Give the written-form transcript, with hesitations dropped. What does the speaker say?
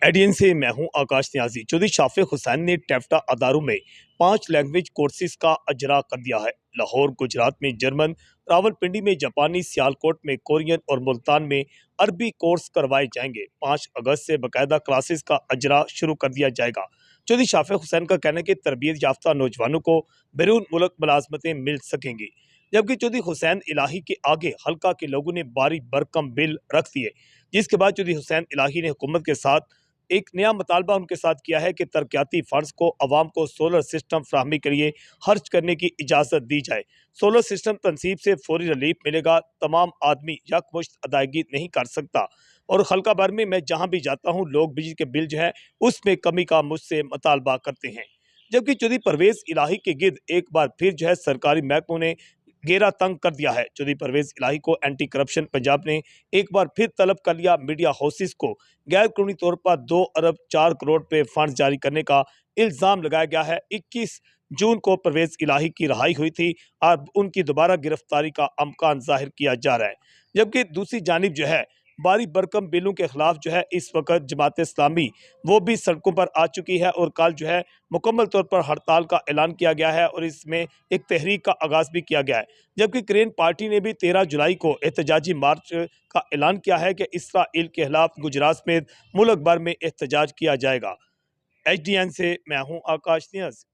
एडियन से मैं हूं आकाश न्याजी। चौधरी शाफिक हुसैन ने टेफ्टा अदारों में 5 लैंग्वेज कोर्सेज का अजरा कर दिया है। लाहौर गुजरात में जर्मन, रावलपिंडी में जापानी, सियालकोट में कोरियन और मुल्तान में अरबी कोर्स करवाए जाएंगे। 5 अगस्त से बाकायदा क्लासेस का अजरा शुरू कर दिया जाएगा। चौधरी शाफिक हुसैन का कहना है कि तरबियत याफ्ता नौजवानों को बैरून मुल्क मुलाजमतें मिल सकेंगी, जबकि चौधरी हुसैन इलाही के आगे हल्का के लोगों ने भारी भरकम बिल रख दिए, जिसके बाद चौधरी हुसैन इलाही ने हुकूमत के साथ एक नया मुतालबा उनके साथ किया है कि तरक्याती फंड्स को अवाम को सोलर सिस्टम फ्राहमी के लिए खर्च करने की इजाज़त दी जाए। सोलर सिस्टम तनसीब से फौरी रिलीफ मिलेगा। तमाम आदमी यकमुश्त अदायगी नहीं कर सकता और खलका भर में मैं जहाँ भी जाता हूँ लोग बिजली के बिल जो है उसमें कमी का मुझसे मुतालबा करते हैं। जबकि चौधरी परवेज इलाही के गिर्द एक बार फिर जो है सरकारी महकमों ने घेरा तंग कर दिया है। चौधरी परवेज इलाही को एंटी करप्शन पंजाब ने एक बार फिर तलब कर लिया। मीडिया हाउसेस को गैर कानूनी तौर पर 2 अरब 4 करोड़ पे फंड जारी करने का इल्जाम लगाया गया है। 21 जून को परवेज इलाही की रिहाई हुई थी और उनकी दोबारा गिरफ्तारी का अमकान जाहिर किया जा रहा है। जबकि दूसरी जानिब जो है भारी भरकम बिलों के खिलाफ जो है इस वक्त जमात इस्लामी वो भी सड़कों पर आ चुकी है और कल जो है मुकम्मल तौर पर हड़ताल का ऐलान किया गया है और इसमें एक तहरीक का आगाज भी किया गया है। जबकि ग्रीन पार्टी ने भी 13 जुलाई को एहतजाजी मार्च का ऐलान किया है कि इसराइल के खिलाफ गुजरात समेत मुल्क भर में एहतजाज किया जाएगा। HDN से मैं हूँ आकाश नियाज।